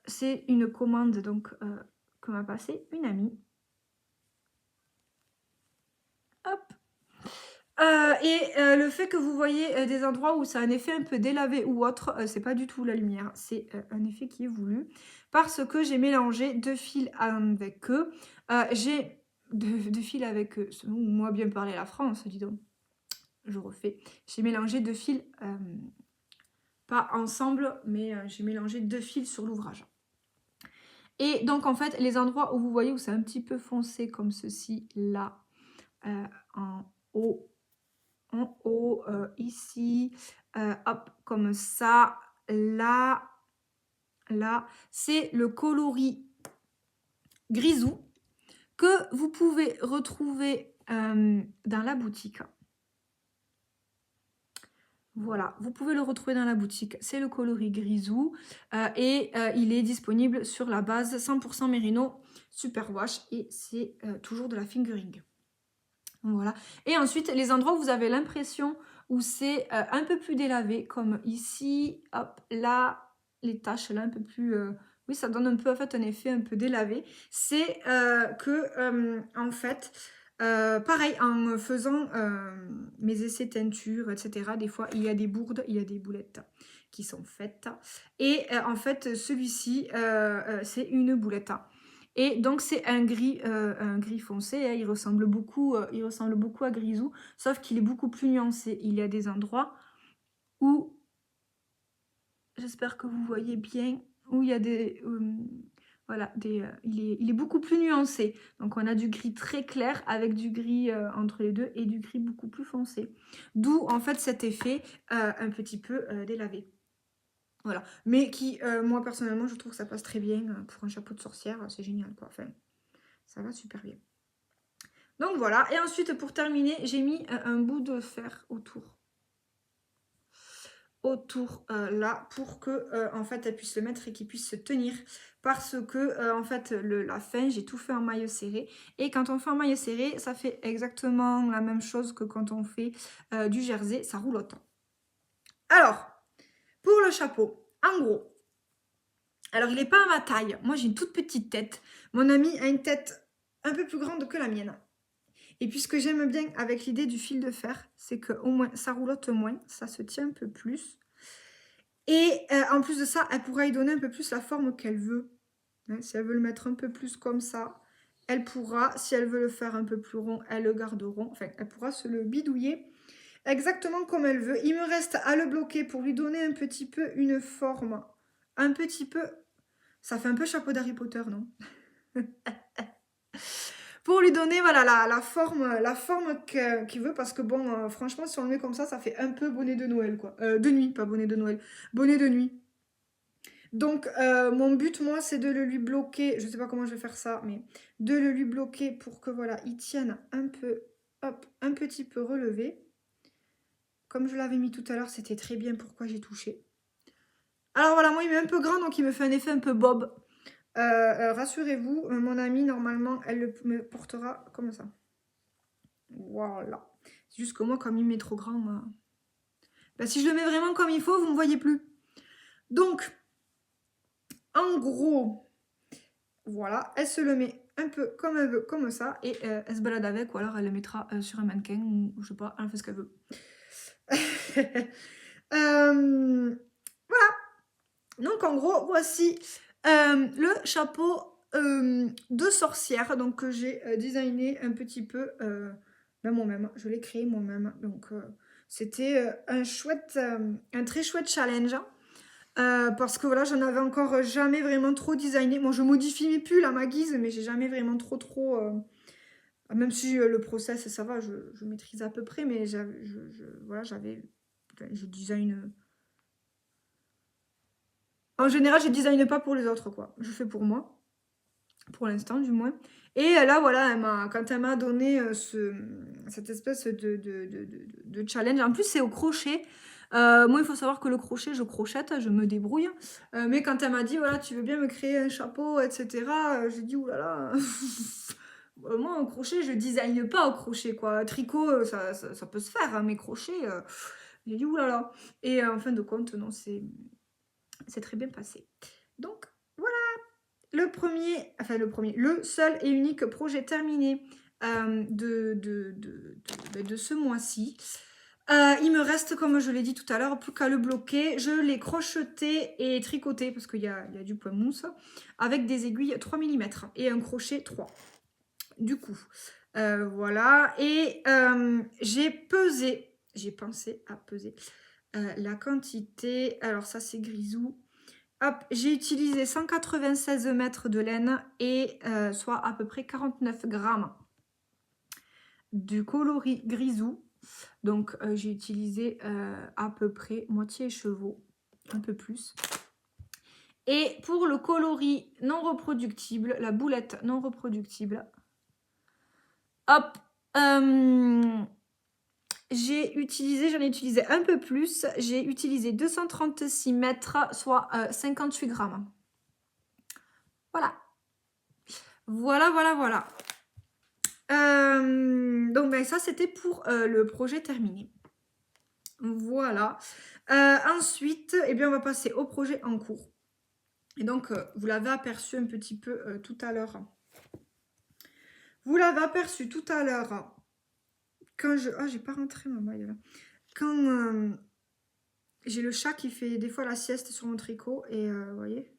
c'est une commande donc, que m'a passée une amie. Hop. Le fait que vous voyez des endroits où ça a un effet un peu délavé ou autre, c'est pas du tout la lumière, c'est un effet qui est voulu parce que j'ai mélangé 2 fils avec eux. J'ai deux fils avec eux, moi bien parler la France, dis donc. Je refais. J'ai mélangé 2 fils, pas ensemble, mais j'ai mélangé 2 fils sur l'ouvrage. Et donc en fait, les endroits où vous voyez où c'est un petit peu foncé comme ceci, là, en haut, ici, hop, comme ça, là, là. C'est le coloris grisou que vous pouvez retrouver dans la boutique. Voilà, vous pouvez le retrouver dans la boutique. C'est le coloris grisou et il est disponible sur la base 100% Merino Superwash et c'est toujours de la fingering. Voilà. Et ensuite, les endroits où vous avez l'impression où c'est un peu plus délavé, comme ici, hop, là, les taches là un peu plus... oui, ça donne un peu en fait un effet un peu délavé. C'est en fait, pareil, en faisant mes essais teinture, etc., des fois, il y a des bourdes, il y a des boulettes qui sont faites. Et en fait, celui-ci, c'est une boulette. Et donc c'est un gris foncé, hein, il ressemble beaucoup à Grisou, sauf qu'il est beaucoup plus nuancé. Il y a des endroits où, j'espère que vous voyez bien, où il y a des... voilà, il est beaucoup plus nuancé. Donc on a du gris très clair avec du gris entre les deux et du gris beaucoup plus foncé. D'où en fait cet effet un petit peu délavé. Voilà, mais qui, moi personnellement, je trouve que ça passe très bien pour un chapeau de sorcière, c'est génial quoi, enfin, ça va super bien. Donc voilà, et ensuite pour terminer, j'ai mis un bout de fer autour là pour que en fait elle puisse le mettre et qu'il puisse se tenir, parce que en fait la fin j'ai tout fait en maille serrée, et quand on fait en maille serrée ça fait exactement la même chose que quand on fait du jersey, ça roule autant. Alors pour le chapeau, en gros, alors il n'est pas à ma taille, moi j'ai une toute petite tête, mon ami a une tête un peu plus grande que la mienne. Et puis ce que j'aime bien avec l'idée du fil de fer, c'est qu'au moins ça roulotte moins, ça se tient un peu plus. Et en plus de ça, elle pourra y donner un peu plus la forme qu'elle veut. Hein, si elle veut le mettre un peu plus comme ça, elle pourra. Si elle veut le faire un peu plus rond, elle le garde rond. Enfin, elle pourra se le bidouiller exactement comme elle veut. Il me reste à le bloquer pour lui donner un petit peu une forme. Un petit peu... Ça fait un peu chapeau d'Harry Potter, non? Pour lui donner voilà, la forme qu'il veut, parce que bon, franchement, si on le met comme ça fait un peu bonnet de Noël, quoi. De nuit, pas bonnet de Noël, bonnet de nuit. Donc, mon but, moi, c'est de le lui bloquer, je sais pas comment je vais faire ça, mais de le lui bloquer pour que, voilà, il tienne un peu, hop, un petit peu relevé. Comme je l'avais mis tout à l'heure, c'était très bien pourquoi j'ai touché. Alors voilà, moi, il est un peu grand, donc il me fait un effet un peu bob. Rassurez-vous, mon amie, normalement, elle me portera comme ça. Voilà. C'est juste que moi, comme il m'est trop grand, bah, si je le mets vraiment comme il faut, vous ne me voyez plus. Donc, en gros, voilà, elle se le met un peu comme elle veut, comme ça, et elle se balade avec, ou alors elle le mettra sur un mannequin, ou je sais pas, elle fait ce qu'elle veut. Voilà. Donc, en gros, voici le chapeau de sorcière, donc que j'ai designé un petit peu moi-même. Je l'ai créé moi-même, donc c'était un très chouette challenge. Parce que voilà, j'en avais encore jamais vraiment trop designé. Moi, je modifie mes pulls à ma guise, mais j'ai jamais vraiment trop... même si le process, ça va, je maîtrise à peu près, mais voilà, je design... En général, je design pas pour les autres, quoi. Je fais pour moi. Pour l'instant, du moins. Et là, voilà, quand elle m'a donné cette espèce de challenge, en plus, c'est au crochet. Moi, il faut savoir que le crochet, je crochette, je me débrouille. Mais quand elle m'a dit, voilà, tu veux bien me créer un chapeau, etc., j'ai dit, oulala. Moi, au crochet, je design pas au crochet, quoi. Tricot, ça peut se faire, hein, mais crochet, j'ai dit, oulala. Et en fin de compte, non, c'est très bien passé. Donc, voilà. Le seul et unique projet terminé de ce mois-ci. Il me reste, comme je l'ai dit tout à l'heure, plus qu'à le bloquer. Je l'ai crocheté et tricoté, parce qu'il y a du point mousse, avec des aiguilles 3 mm et un crochet 3. Du coup, voilà. Et j'ai pensé à peser la quantité. Alors ça, c'est Grisou. Hop, j'ai utilisé 196 mètres de laine et soit à peu près 49 grammes du coloris Grisou. Donc j'ai utilisé à peu près moitié écheveau, un peu plus. Et pour le coloris non reproductible, la boulette non reproductible, hop, j'en ai utilisé un peu plus. J'ai utilisé 236 mètres, soit 58 grammes. Voilà. Voilà. Donc ben, ça c'était pour le projet terminé. Voilà. Ensuite, eh bien, on va passer au projet en cours. Et donc, vous l'avez aperçu un petit peu tout à l'heure. Vous l'avez aperçu tout à l'heure quand je... Ah, j'ai pas rentré ma maille là. Quand j'ai le chat qui fait des fois la sieste sur mon tricot et vous voyez,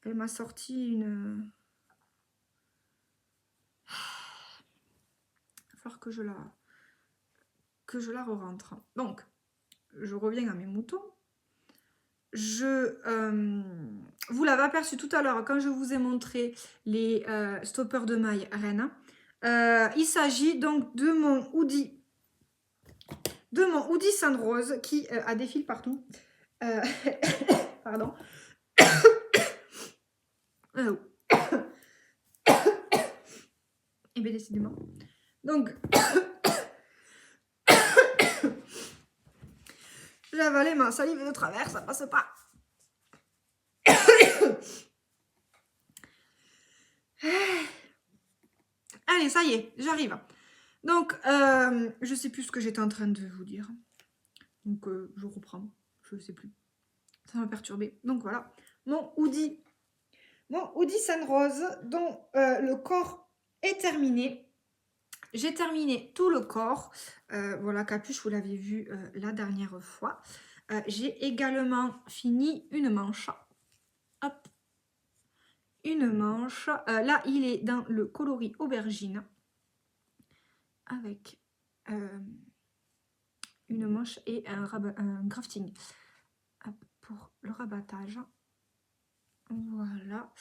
elle m'a sorti une... Il va falloir que je la re-rentre. Donc, je reviens à mes moutons. Vous l'avez aperçu tout à l'heure quand je vous ai montré les stoppers de maille reine. Il s'agit donc de mon hoodie Sandrose qui a des fils partout. Pardon. Et bien décidément. Donc, j'ai avalé ma salive de travers, ça passe pas. Allez, ça y est, j'arrive. Donc, je sais plus ce que j'étais en train de vous dire. Donc, je reprends. Je sais plus. Ça m'a perturbé. Donc, voilà. Mon hoodie Sandrose, dont le corps est terminé. J'ai terminé tout le corps. Voilà, capuche, vous l'avez vu la dernière fois. J'ai également fini une manche. Hop. Une manche. Là, il est dans le coloris aubergine. Avec une manche et un crafting. Hop, pour le rabattage. Voilà.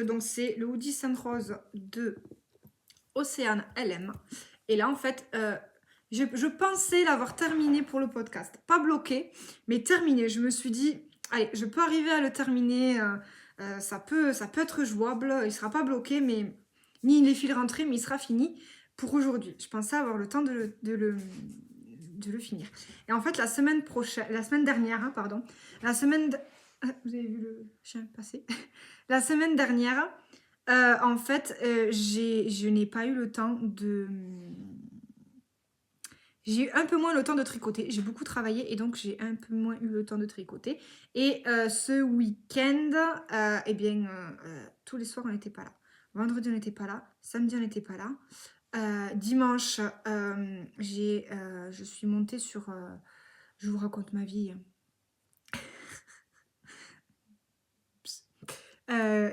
Donc, c'est le hoodie Sainte-Rose de Océane LM. Et là, en fait, je pensais l'avoir terminé pour le podcast. Pas bloqué, mais terminé. Je me suis dit, allez, je peux arriver à le terminer. Ça peut être jouable. Il ne sera pas bloqué, mais ni les fils rentrés, mais il sera fini pour aujourd'hui. Je pensais avoir le temps de le finir. Et en fait, la semaine dernière, hein, pardon, vous avez vu le chien passer? La semaine dernière, en fait, je n'ai pas eu le temps de... J'ai eu un peu moins le temps de tricoter. J'ai beaucoup travaillé et donc j'ai un peu moins eu le temps de tricoter. Et ce week-end, eh bien, tous les soirs, on n'était pas là. Vendredi, on n'était pas là. Samedi, on n'était pas là. Dimanche, je suis montée sur... je vous raconte ma vie.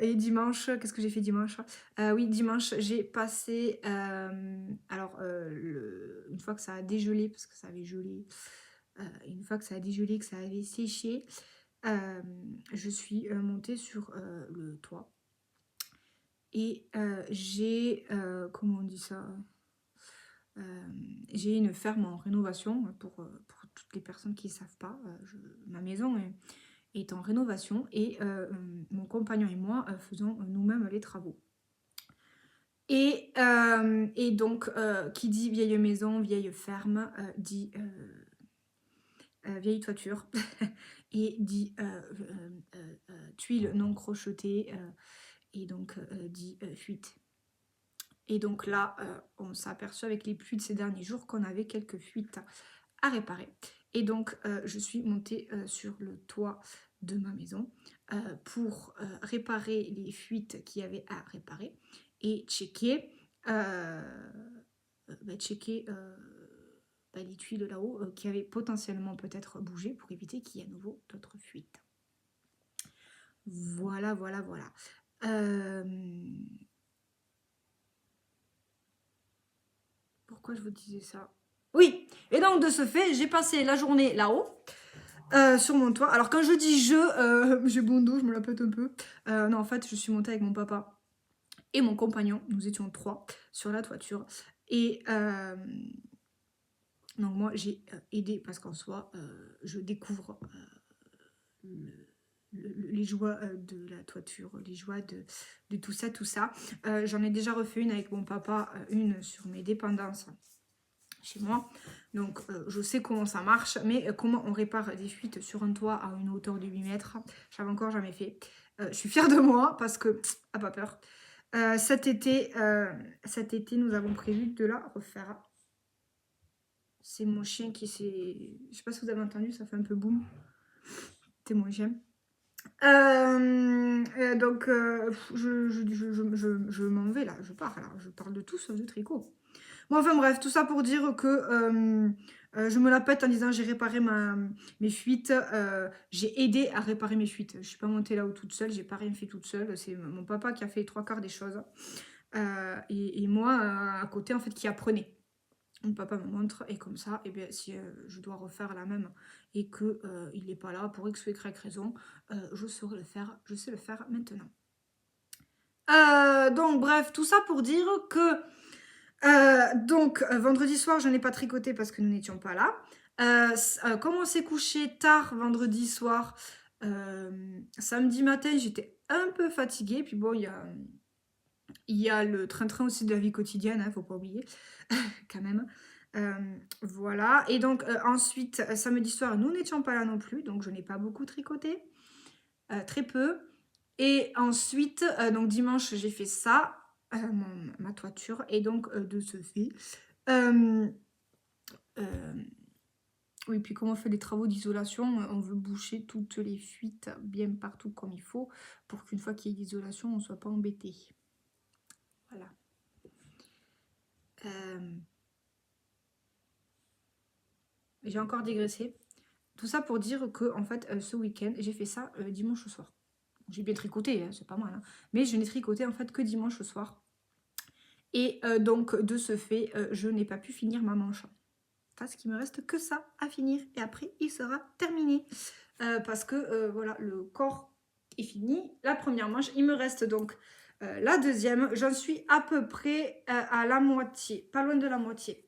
Et dimanche, qu'est-ce que j'ai fait dimanche? Oui, dimanche, j'ai passé... une fois que ça a dégelé, parce que ça avait gelé, une fois que ça a dégelé, que ça avait séché, je suis montée sur le toit. Et j'ai... comment on dit ça? J'ai une ferme en rénovation, pour toutes les personnes qui ne savent pas. Ma maison est en rénovation et mon compagnon et moi faisons nous-mêmes les travaux. Et donc, qui dit vieille maison, vieille ferme, dit vieille toiture et dit tuiles non crochetées et donc dit fuite. Et donc là, on s'est aperçu avec les pluies de ces derniers jours qu'on avait quelques fuites à réparer. Et donc, je suis montée sur le toit de ma maison pour réparer les fuites qu'il y avait à réparer et checker, les tuiles là-haut qui avaient potentiellement peut-être bougé pour éviter qu'il y ait à nouveau d'autres fuites. Voilà. Pourquoi je vous disais ça? Oui, et donc de ce fait, j'ai passé la journée là-haut, sur mon toit. Alors quand je dis j'ai bon dos, je me la pète un peu. Non, en fait, je suis montée avec mon papa et mon compagnon. Nous étions 3 sur la toiture. Et donc moi, j'ai aidé parce qu'en soi, je découvre les joies de la toiture, les joies de tout ça. J'en ai déjà refait une avec mon papa, une sur mes dépendances chez moi, donc je sais comment ça marche, mais comment on répare des fuites sur un toit à une hauteur de 8 mètres, j'avais encore jamais fait. Je suis fière de moi parce que pas peur. Cet été, nous avons prévu de la refaire. C'est mon chien qui s'est... Je sais pas si vous avez entendu, ça fait un peu boum. C'est mon chien. Donc, je m'en vais là, je pars là. Je parle de tout sauf de tricot. Bon, enfin bref, tout ça pour dire que je me la pète en disant j'ai réparé mes fuites. J'ai aidé à réparer mes fuites. Je suis pas montée là-haut toute seule, j'ai pas rien fait toute seule. C'est mon papa qui a fait les 3/4 des choses. Et moi, à côté, en fait, qui apprenait. Mon papa me montre, et comme ça, et bien, si je dois refaire la même et qu'il il n'est pas là, pour X ou Y raison, je sais le faire maintenant. Donc, bref, tout ça pour dire que vendredi soir, je n'ai pas tricoté parce que nous n'étions pas là. Comme on s'est couché tard vendredi soir, samedi matin, j'étais un peu fatiguée. Puis bon, il y a le train-train aussi de la vie quotidienne, hein, faut pas oublier, quand même. Voilà. Et donc, ensuite, samedi soir, nous n'étions pas là non plus, donc je n'ai pas beaucoup tricoté. Très peu. Et ensuite, donc dimanche, j'ai fait ça, ma toiture. Et donc, de ce fait... oui, puis comme on fait des travaux d'isolation, on veut boucher toutes les fuites bien partout comme il faut, pour qu'une fois qu'il y ait d'isolation, on ne soit pas embêté. Voilà. J'ai encore dégraissé. Tout ça pour dire que, en fait, ce week-end, j'ai fait ça dimanche soir. J'ai bien tricoté, hein, c'est pas mal. Hein. Mais je n'ai tricoté, en fait, que dimanche soir. Et donc, de ce fait, je n'ai pas pu finir ma manche. Parce qu'il me reste que ça à finir. Et après, il sera terminé. Parce que, voilà, le corps est fini. La première manche, il me reste donc la deuxième. J'en suis à peu près à la moitié. Pas loin de la moitié.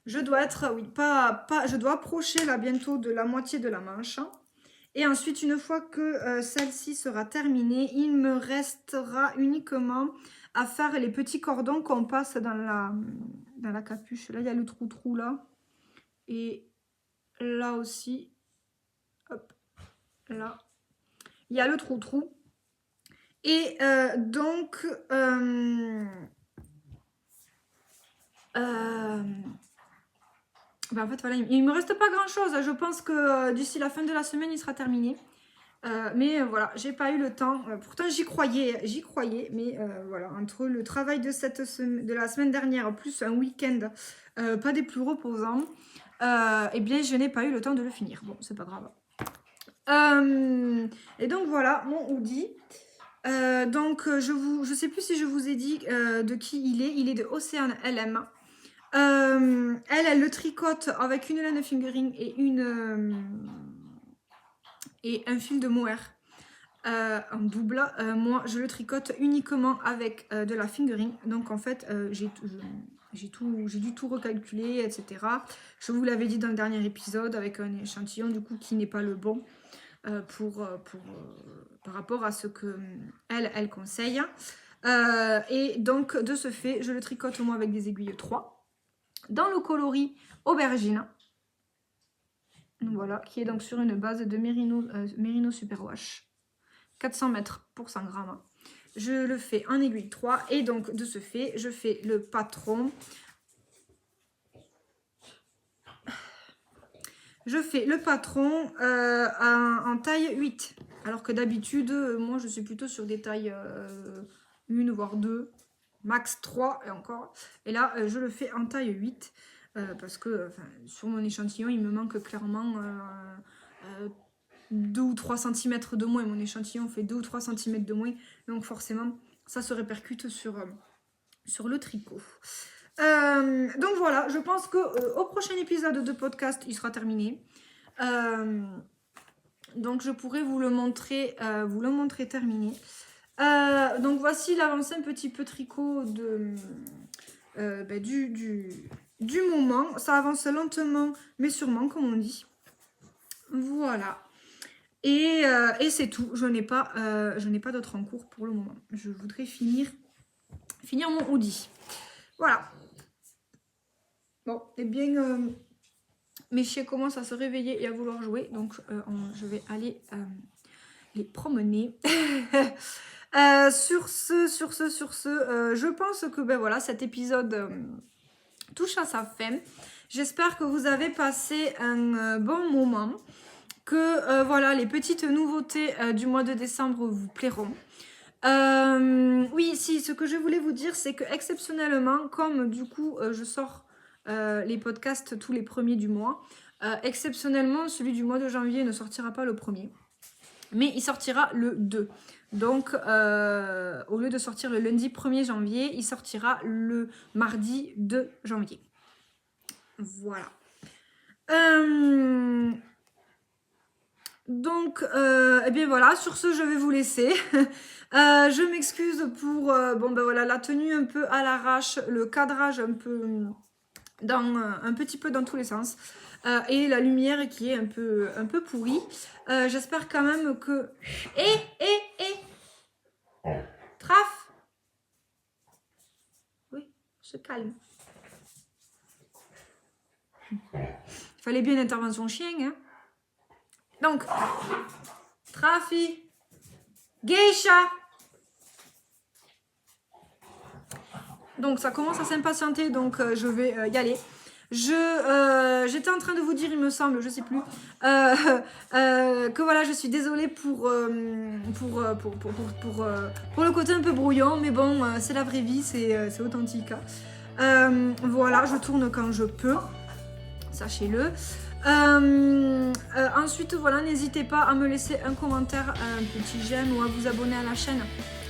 Je dois être, oui, je dois approcher là bientôt de la moitié de la manche. Et ensuite, une fois que celle-ci sera terminée, il me restera uniquement à faire les petits cordons qu'on passe dans la capuche. Là, il y a le trou-trou là. Et là aussi. Hop. Là. Il y a le trou-trou. Et donc... ben en fait, voilà, il ne me reste pas grand-chose. Je pense que d'ici la fin de la semaine, il sera terminé. Mais voilà, j'ai pas eu le temps. Pourtant, j'y croyais. Mais voilà, entre le travail de la semaine dernière, plus un week-end pas des plus reposants, eh bien, je n'ai pas eu le temps de le finir. Bon, c'est pas grave. Et donc, voilà, mon hoodie. Donc, je sais plus si je vous ai dit de qui il est. Il est de Océane LM. Elle le tricote avec une laine fingering et un fil de mohair en double. Moi, je le tricote uniquement avec de la fingering. Donc, en fait, j'ai dû tout recalculer, etc. Je vous l'avais dit dans le dernier épisode avec un échantillon du coup qui n'est pas le bon par rapport à ce que elle conseille. Et donc, de ce fait, je le tricote moi avec des aiguilles 3. Dans le coloris aubergine, voilà, qui est donc sur une base de Merino Superwash, 400 mètres pour 100 grammes. Je le fais en aiguille 3 et donc de ce fait, je fais le patron. Je fais le patron en taille 8, alors que d'habitude, moi je suis plutôt sur des tailles 1 voire 2, max 3 et encore. Et là, je le fais en taille 8. Parce que sur mon échantillon, il me manque clairement 2 ou 3 cm de moins. Mon échantillon fait 2 ou 3 cm de moins. Donc forcément, ça se répercute sur le tricot. Donc voilà, je pense qu'au prochain épisode de podcast, il sera terminé. Donc je pourrais vous le montrer terminé. Donc voici l'avancée un petit peu tricot du moment. Ça avance lentement mais sûrement comme on dit. Voilà. Et c'est tout. Je n'ai pas d'autres en cours pour le moment. Je voudrais finir mon hoodie. Voilà. Bon, et bien mes chiens commencent à se réveiller et à vouloir jouer. Donc je vais aller les promener. Sur ce, je pense que ben voilà, cet épisode touche à sa fin. J'espère que vous avez passé un bon moment, que voilà, les petites nouveautés du mois de décembre vous plairont. Oui, si, ce que je voulais vous dire, c'est que exceptionnellement, comme du coup je sors les podcasts tous les premiers du mois, exceptionnellement, celui du mois de janvier ne sortira pas le 1er, mais il sortira le 2. Donc, au lieu de sortir le lundi 1er janvier, il sortira le mardi 2 janvier. Voilà. Donc, eh bien voilà, sur ce, je vais vous laisser. Je m'excuse pour bon, ben voilà, la tenue un peu à l'arrache, le cadrage un peu un petit peu dans tous les sens. Et la lumière qui est un peu pourrie. J'espère quand même que... Traf! Oui, se calme. Il fallait bien une intervention chien, hein. Donc, Trafi, Geisha. Donc ça commence à s'impatienter, donc je vais y aller. J'étais en train de vous dire, il me semble, je sais plus, que voilà, je suis désolée pour le côté un peu brouillon, mais bon, c'est la vraie vie, c'est authentique. Voilà, je tourne quand je peux, sachez-le. Ensuite, voilà, n'hésitez pas à me laisser un commentaire, un petit j'aime ou à vous abonner à la chaîne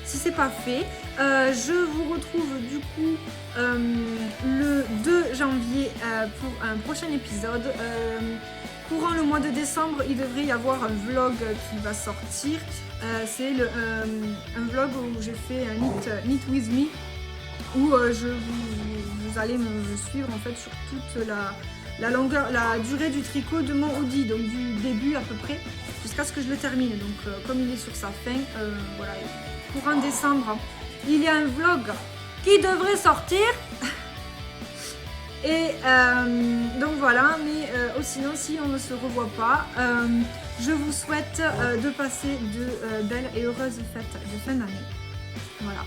si c'est pas fait. Je vous retrouve du coup le 2 janvier pour un prochain épisode. Courant le mois de décembre, il devrait y avoir un vlog qui va sortir. C'est un vlog où j'ai fait un Knit With Me, où vous allez me suivre en fait sur toute la longueur, la durée du tricot de mon hoodie, donc du début à peu près jusqu'à ce que je le termine. Donc comme il est sur sa fin, voilà, courant décembre, il y a un vlog qui devrait sortir. Et donc voilà, mais sinon si on ne se revoit pas, je vous souhaite de passer de belles et heureuses fêtes de fin d'année. Voilà.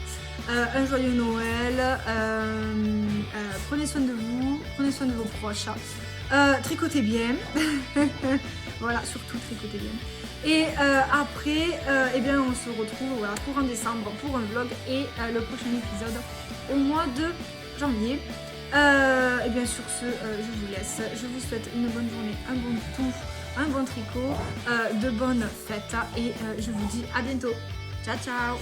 Un joyeux Noël, prenez soin de vous, prenez soin de vos proches, tricotez bien, voilà, surtout tricotez bien. Et après, eh bien, on se retrouve voilà, pour en décembre pour un vlog et le prochain épisode au mois de janvier. Et bien sur ce, je vous laisse, je vous souhaite une bonne journée, un bon tout, un bon tricot, de bonnes fêtes et je vous dis à bientôt. Ciao ciao.